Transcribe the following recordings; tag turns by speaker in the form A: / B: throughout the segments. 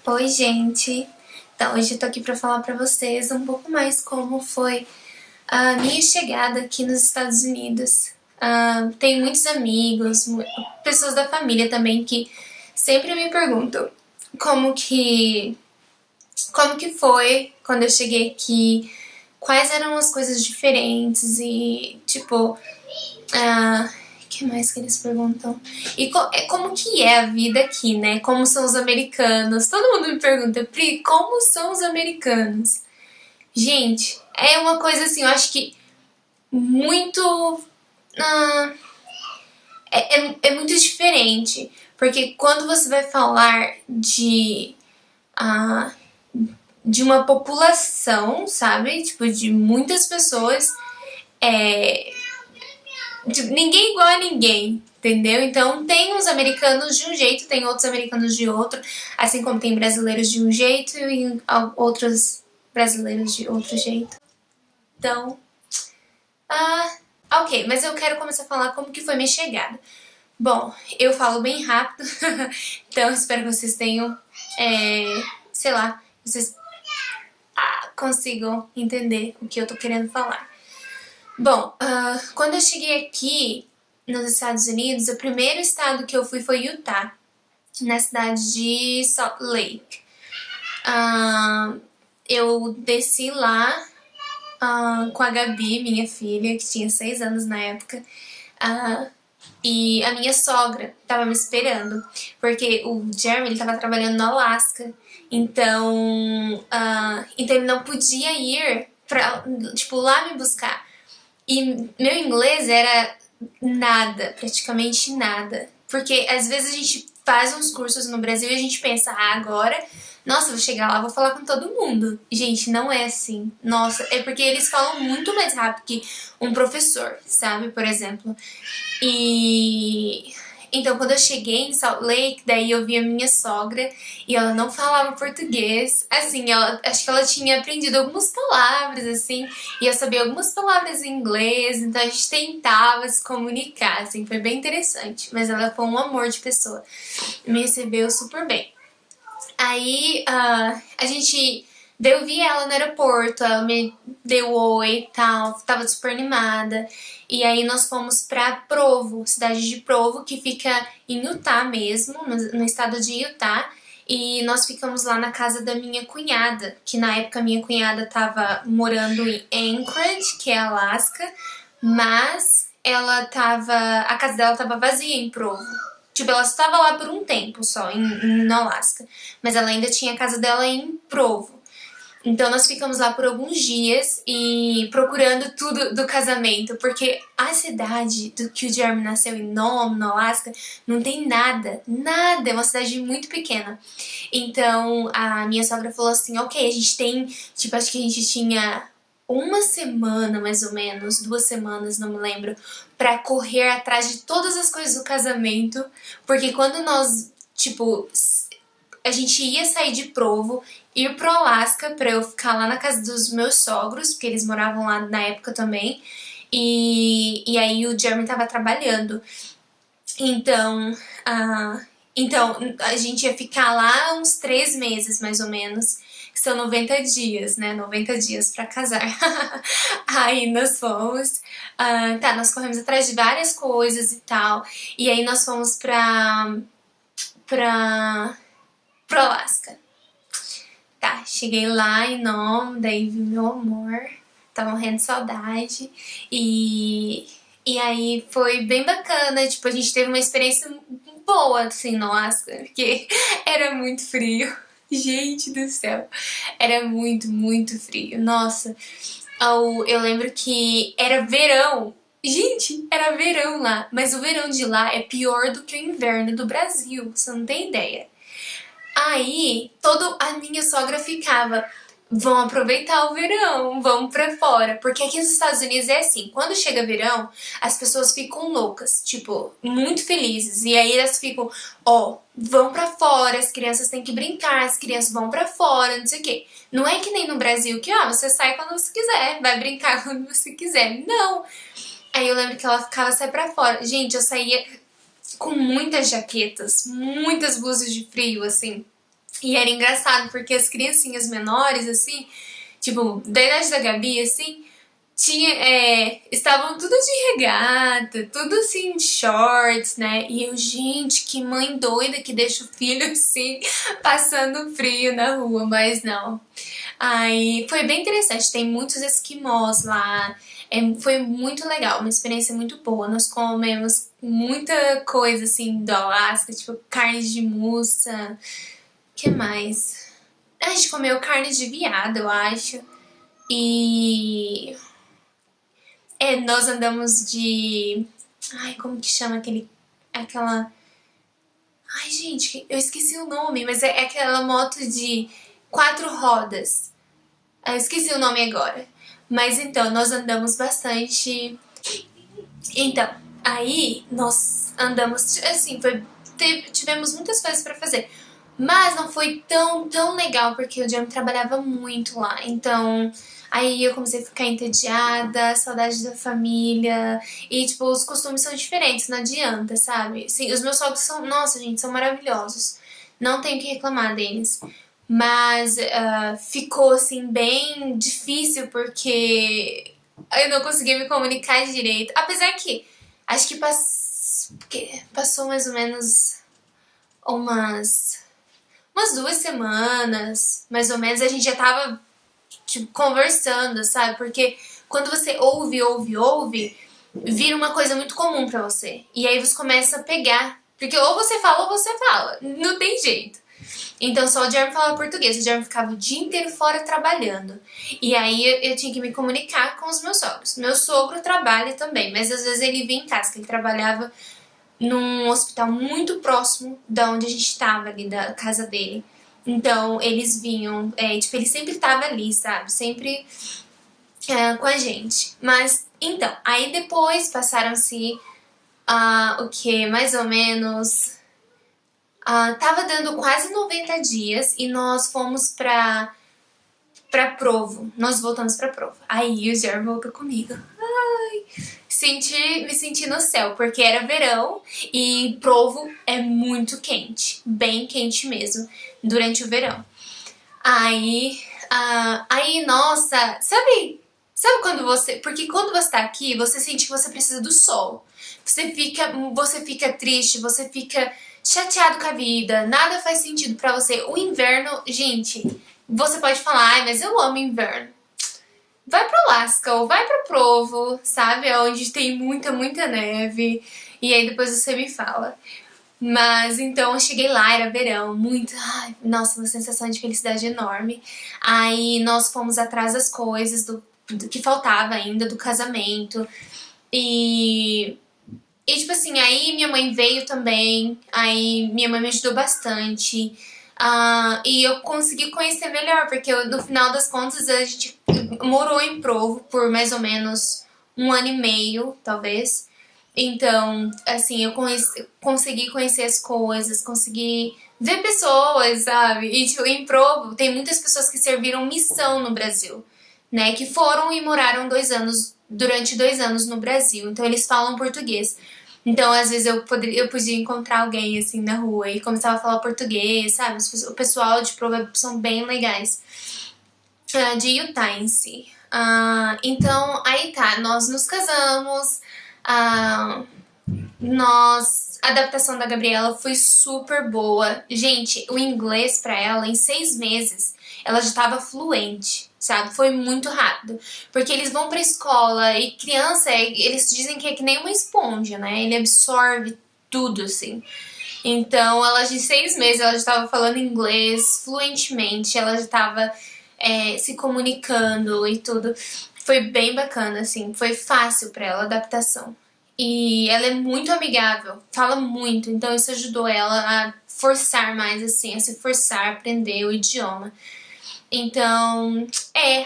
A: Oi, gente! Então, hoje eu tô aqui pra falar pra vocês um pouco mais como foi a minha chegada aqui nos Estados Unidos. Tenho muitos amigos, pessoas da família também que sempre me perguntam como que, como que foi quando eu cheguei aqui, quais eram as coisas diferentes e, tipo, o que mais que eles perguntam? E como que é a vida aqui, né? Como são os americanos? Todo mundo me pergunta, Pri, como são os americanos? Gente, é uma coisa assim, eu acho que muito. ah, é muito diferente. Porque quando você vai falar ah, de uma população, sabe? Tipo, de muitas pessoas, é, tipo, ninguém igual a ninguém, entendeu? Então tem uns americanos de um jeito, tem outros americanos de outro, assim como tem brasileiros de um jeito e outros brasileiros de outro jeito. Então, ah, ok, mas eu quero começar a falar como que foi minha chegada. Bom, eu falo bem rápido, então espero que vocês tenham, sei lá, vocês consigam entender o que eu tô querendo falar. Bom, quando eu cheguei aqui nos Estados Unidos, o primeiro estado que eu fui foi Utah, na cidade de Salt Lake. Eu desci lá com a Gabi, minha filha, que tinha 6 anos na época, e a minha sogra estava me esperando, porque o Jeremy estava trabalhando no Alasca, então ele não podia ir pra, tipo, lá me buscar. E meu inglês era nada, praticamente nada. Porque às vezes a gente faz uns cursos no Brasil e a gente pensa, agora, nossa, vou chegar lá, vou falar com todo mundo. Gente, não é assim. Nossa, é porque eles falam muito mais rápido que um professor, sabe? Por exemplo. E então, quando eu cheguei em Salt Lake, daí eu vi a minha sogra e ela não falava português. Assim, acho que ela tinha aprendido algumas palavras, assim, ia saber algumas palavras em inglês, então a gente tentava se comunicar, assim, foi bem interessante. Mas ela foi um amor de pessoa, me recebeu super bem. Aí a gente. Daí eu vi ela no aeroporto, ela me deu oi e tal, tava super animada. E aí nós fomos pra Provo, cidade de Provo, que fica em Utah mesmo, no estado de Utah. E nós ficamos lá na casa da minha cunhada, que na época minha cunhada tava morando em Anchorage, que é Alasca, mas a casa dela tava vazia em Provo. Tipo, ela estava lá por um tempo só, no Alasca. Mas ela ainda tinha a casa dela em Provo. Então nós ficamos lá por alguns dias e procurando tudo do casamento, porque a cidade do que o Jeremy nasceu em Nome, no Alasca, não tem nada, nada, é uma cidade muito pequena. Então a minha sogra falou assim, ok, a gente tem, tipo, acho que a gente tinha uma semana mais ou menos, 2 semanas, não me lembro, pra correr atrás de todas as coisas do casamento, porque quando nós, tipo, a gente ia sair de Provo, ir pro Alasca pra eu ficar lá na casa dos meus sogros, porque eles moravam lá na época também. E aí o Jeremy tava trabalhando. Então, então a gente ia ficar lá uns 3 meses, mais ou menos. Que são 90 dias, né? 90 dias pra casar. Aí nós fomos. Nós corremos atrás de várias coisas e tal. E aí nós fomos pro Alasca. Tá, cheguei lá em Nome, daí vi meu amor, tava morrendo de saudade. E aí foi bem bacana, tipo, a gente teve uma experiência boa, assim, no Alasca, porque era muito frio. Gente do céu, era muito, muito frio. Nossa, eu lembro que era verão. Gente, era verão lá, mas o verão de lá é pior do que o inverno do Brasil, você não tem ideia. Aí, toda a minha sogra ficava, vão aproveitar o verão, vamos pra fora. Porque aqui nos Estados Unidos é assim, quando chega verão, as pessoas ficam loucas, tipo, muito felizes. E aí elas ficam, vão pra fora, as crianças têm que brincar, as crianças vão pra fora, não sei o quê. Não é que nem no Brasil que, você sai quando você quiser, vai brincar quando você quiser. Não! Aí eu lembro que ela ficava, sai pra fora. Gente, eu saía com muitas jaquetas, muitas blusas de frio, assim. E era engraçado, porque as criancinhas menores, assim, tipo, da idade da Gabi, assim, estavam tudo de regata, tudo assim, de shorts, né? E eu, gente, que mãe doida que deixa o filho assim, passando frio na rua, mas não. Aí foi bem interessante, tem muitos esquimós lá, foi muito legal, uma experiência muito boa. Nós comemos muita coisa assim do Alasca, tipo carne de mussa, que mais? A gente comeu carne de veado, eu acho. E nós andamos de. Ai, como que chama aquele. Aquela. Ai, gente, eu esqueci o nome, mas é aquela moto de 4 rodas. Eu esqueci o nome agora. Mas então, nós andamos bastante. Então, aí nós andamos. Assim, tivemos muitas coisas pra fazer. Mas não foi tão legal, porque o Jamie trabalhava muito lá. Então, aí eu comecei a ficar entediada, saudade da família. E, tipo, os costumes são diferentes, não adianta, sabe? Sim, os meus sogros são, nossa, gente, são maravilhosos. Não tenho o que reclamar deles. Mas ficou, assim, bem difícil, porque eu não conseguia me comunicar direito. Apesar que, acho que passou mais ou menos umas 2 semanas, mais ou menos, a gente já tava, tipo, conversando, sabe? Porque quando você ouve, vira uma coisa muito comum pra você. E aí você começa a pegar. Porque ou você fala ou você fala. Não tem jeito. Então só o Jeremy falava português. O Jeremy ficava o dia inteiro fora trabalhando. E aí eu tinha que me comunicar com os meus sogros. Meu sogro trabalha também, mas às vezes ele vinha em casa, que ele trabalhava num hospital muito próximo da onde a gente estava ali, da casa dele. Então, eles vinham, tipo, ele sempre tava ali, sabe? Sempre com a gente. Mas, então, aí depois passaram-se o que? Mais ou menos. Tava dando quase 90 dias e nós fomos pra Provo. Nós voltamos pra Provo. Aí o Jeremy voltou comigo. Me senti no céu, porque era verão e Provo é muito quente, bem quente mesmo, durante o verão. Aí, nossa, sabe quando porque quando você tá aqui, você sente que você precisa do sol. Você fica triste, você fica chateado com a vida, nada faz sentido pra você. O inverno, gente, você pode falar, ai, mas eu amo inverno. Vai pro Alasca ou vai pro Provo, sabe? Onde tem muita neve. E aí depois você me fala. Mas então eu cheguei lá, era verão, muito. Ai, nossa, uma sensação de felicidade enorme. Aí nós fomos atrás das coisas do que faltava ainda do casamento. E. E tipo assim, aí minha mãe veio também. Aí minha mãe me ajudou bastante. E eu consegui conhecer melhor, porque no final das contas a gente morou em Provo por mais ou menos 1 ano e meio, talvez. Então, assim, eu consegui conhecer as coisas, consegui ver pessoas, sabe? E tipo, em Provo tem muitas pessoas que serviram missão no Brasil, né? Que foram e moraram durante 2 anos no Brasil. Então eles falam português. Então, às vezes, eu podia encontrar alguém, assim, na rua e começava a falar português, sabe? O pessoal de Provo são bem legais. De Utah em si. Então, aí tá, nós nos casamos, a adaptação da Gabriela foi super boa. Gente, o inglês pra ela, em 6 meses, ela já tava fluente, sabe? Foi muito rápido. Porque eles vão pra escola e criança, eles dizem que é que nem uma esponja, né? Ele absorve tudo, assim. Então, ela de 6 meses, ela já tava falando inglês fluentemente, ela já tava se comunicando e tudo. Foi bem bacana, assim. Foi fácil pra ela a adaptação. E ela é muito amigável, fala muito, então isso ajudou ela a forçar mais, assim, a se forçar a aprender o idioma. Então,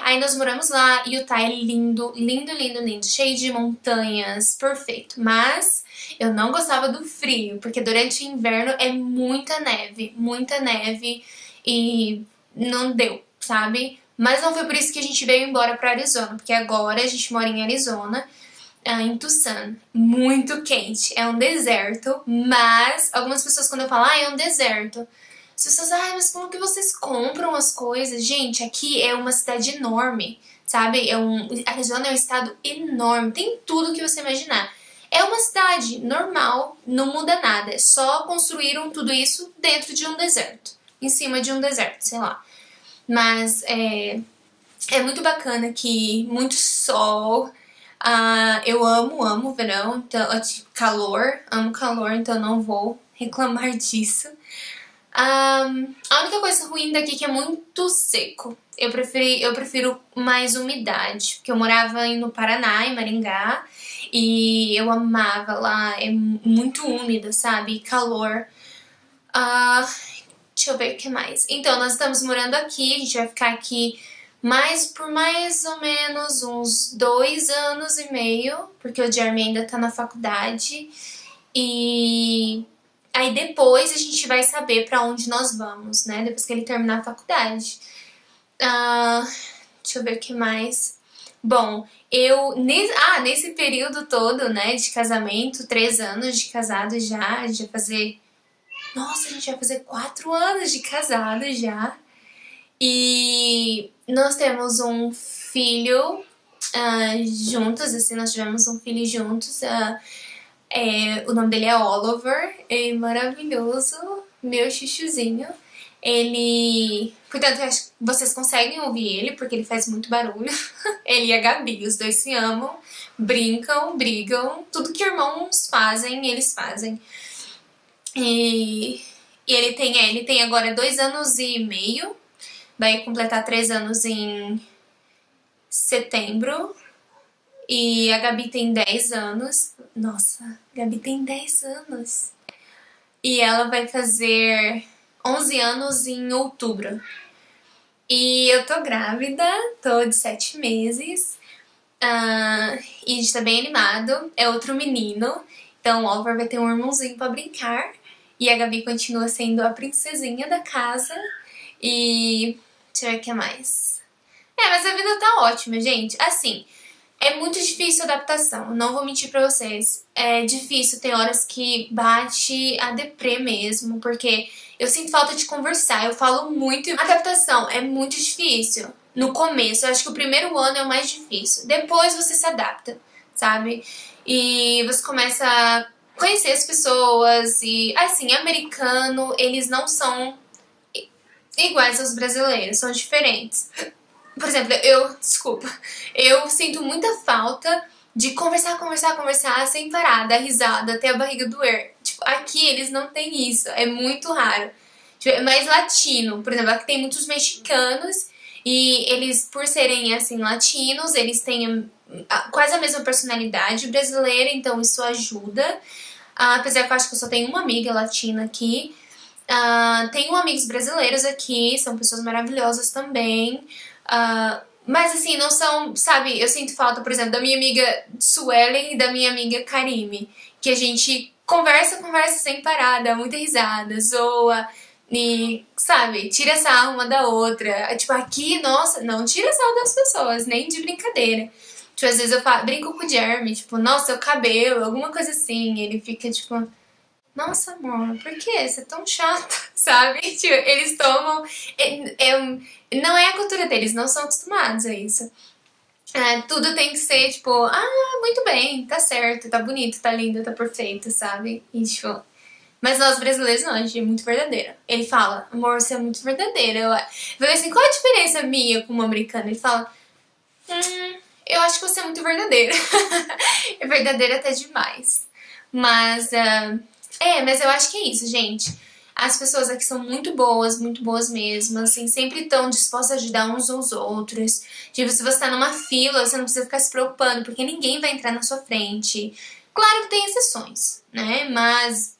A: aí nós moramos lá, Utah é lindo, lindo, cheio de montanhas, perfeito. Mas eu não gostava do frio, porque durante o inverno é muita neve e não deu, sabe? Mas não foi por isso que a gente veio embora pra Arizona, porque agora a gente mora em Arizona, em Tucson, muito quente, é um deserto, mas algumas pessoas quando eu falo, é um deserto, As pessoas, ai, mas como que vocês compram as coisas? Gente, aqui é uma cidade enorme, sabe? A Arizona é um estado enorme, tem tudo que você imaginar. É uma cidade normal, não muda nada, é só construíram tudo isso dentro de um deserto, em cima de um deserto, sei lá. Mas é muito bacana aqui, muito sol. Eu amo verão, então, calor, amo calor, então não vou reclamar disso. A única coisa ruim daqui é que é muito seco. Eu prefiro mais umidade, porque eu morava no Paraná, em Maringá, e eu amava lá, é muito úmido, sabe? E calor. Deixa eu ver o que mais. Então, nós estamos morando aqui, a gente vai ficar aqui por mais ou menos uns 2 anos e meio, porque o Jeremy ainda tá na faculdade. E aí depois a gente vai saber pra onde nós vamos, né? Depois que ele terminar a faculdade. Deixa eu ver o que mais. Bom, nesse período todo, né, de casamento, 3 anos de casado já, a gente vai fazer... Nossa, a gente vai fazer 4 anos de casado já. E nós temos um filho juntos, assim, nós tivemos um filho juntos. O nome dele é Oliver, é maravilhoso, meu chuchuzinho. Portanto, acho que vocês conseguem ouvir ele, porque ele faz muito barulho. Ele e a Gabi, os dois se amam, brincam, brigam, tudo que irmãos fazem, eles fazem. E ele tem agora 2 anos e meio, vai completar 3 anos em setembro. E a Gabi tem 10 anos. Nossa, a Gabi tem 10 anos. E ela vai fazer 11 anos em outubro. E eu tô grávida, tô de 7 meses. E a gente tá bem animado. É outro menino. Então o Oliver vai ter um irmãozinho pra brincar. E a Gabi continua sendo a princesinha da casa. E deixa eu ver o que mais. Mas a vida tá ótima, gente. Assim, é muito difícil a adaptação, não vou mentir pra vocês. É difícil, tem horas que bate a deprê mesmo, porque eu sinto falta de conversar, eu falo muito. A adaptação é muito difícil. No começo, eu acho que o primeiro ano é o mais difícil. Depois você se adapta, sabe? E você começa a conhecer as pessoas e, assim, americano, eles não são iguais aos brasileiros, são diferentes. Por exemplo, eu sinto muita falta de conversar sem parar, dar risada até a barriga doer. Tipo, aqui eles não têm isso, é muito raro. Tipo, é mais latino, por exemplo, aqui tem muitos mexicanos e eles, por serem assim latinos, eles têm quase a mesma personalidade brasileira, então isso ajuda. Apesar que eu acho que eu só tenho uma amiga latina aqui. Tenho amigos brasileiros aqui, são pessoas maravilhosas também. Mas assim, não são, sabe, eu sinto falta, por exemplo, da minha amiga Suelen e da minha amiga Karime, que a gente conversa sem parar, dá muita risada, zoa e, sabe, tira sarro uma da outra. Tipo, aqui, nossa, não tira sarro das pessoas, nem de brincadeira. Tipo, às vezes eu brinco com o Jeremy, tipo, nossa, seu cabelo, alguma coisa assim, ele fica tipo... Nossa, amor, por que? Você é tão chato, sabe? Tipo, eles tomam... não é a cultura deles, não são acostumados a isso. Tudo tem que ser, tipo, muito bem, tá certo, tá bonito, tá lindo, tá perfeito, sabe? E, tipo... Mas nós brasileiros não, a gente é muito verdadeira. Ele fala, amor, você é muito verdadeira. Eu falei assim, qual a diferença minha com uma americana? Ele fala, eu acho que você é muito verdadeira. É verdadeira até demais. Mas eu acho que é isso, gente. As pessoas aqui são muito boas mesmo, assim, sempre estão dispostas a ajudar uns aos outros. Tipo, se você tá numa fila, você não precisa ficar se preocupando, porque ninguém vai entrar na sua frente. Claro que tem exceções, né? Mas,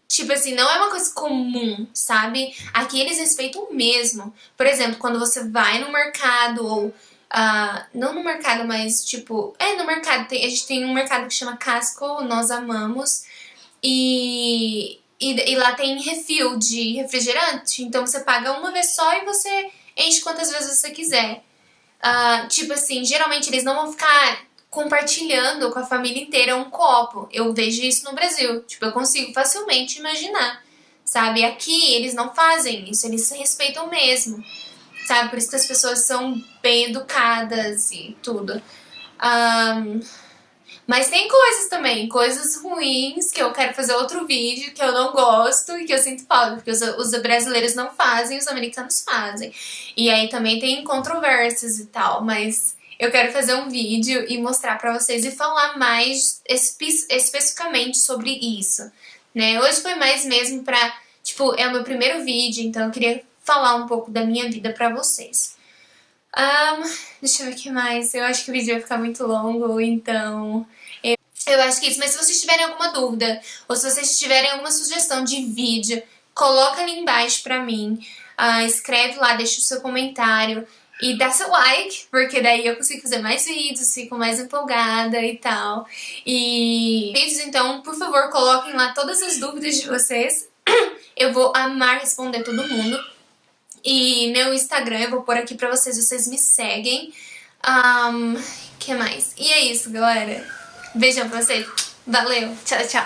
A: tipo assim, não é uma coisa comum, sabe? Aqui eles respeitam mesmo. Por exemplo, quando você vai no mercado, ou... não no mercado, mas tipo... no mercado, a gente tem um mercado que chama Costco, nós amamos. E lá tem refil de refrigerante, então você paga uma vez só e você enche quantas vezes você quiser. Tipo assim, geralmente eles não vão ficar compartilhando com a família inteira um copo. Eu vejo isso no Brasil, tipo, eu consigo facilmente imaginar, sabe? Aqui eles não fazem isso, eles se respeitam mesmo, sabe? Por isso que as pessoas são bem educadas e tudo. Mas tem coisas também, coisas ruins, que eu quero fazer outro vídeo, que eu não gosto e que eu sinto falta, porque os brasileiros não fazem, os americanos fazem. E aí também tem controvérsias e tal, mas eu quero fazer um vídeo e mostrar pra vocês e falar mais especificamente sobre isso, né? Hoje foi mais mesmo pra, tipo, é o meu primeiro vídeo, então eu queria falar um pouco da minha vida pra vocês. Deixa eu ver o que mais. Eu acho que o vídeo vai ficar muito longo, então eu acho que é isso. Mas se vocês tiverem alguma dúvida ou se vocês tiverem alguma sugestão de vídeo, coloca ali embaixo pra mim. Escreve lá, deixa o seu comentário e dá seu like, porque daí eu consigo fazer mais vídeos, fico mais empolgada e tal. E vídeos, então, por favor, coloquem lá todas as dúvidas de vocês. Eu vou amar responder todo mundo. E meu Instagram eu vou pôr aqui pra vocês, vocês me seguem. Que mais? E é isso, galera. Beijão pra vocês. Valeu. Tchau, tchau.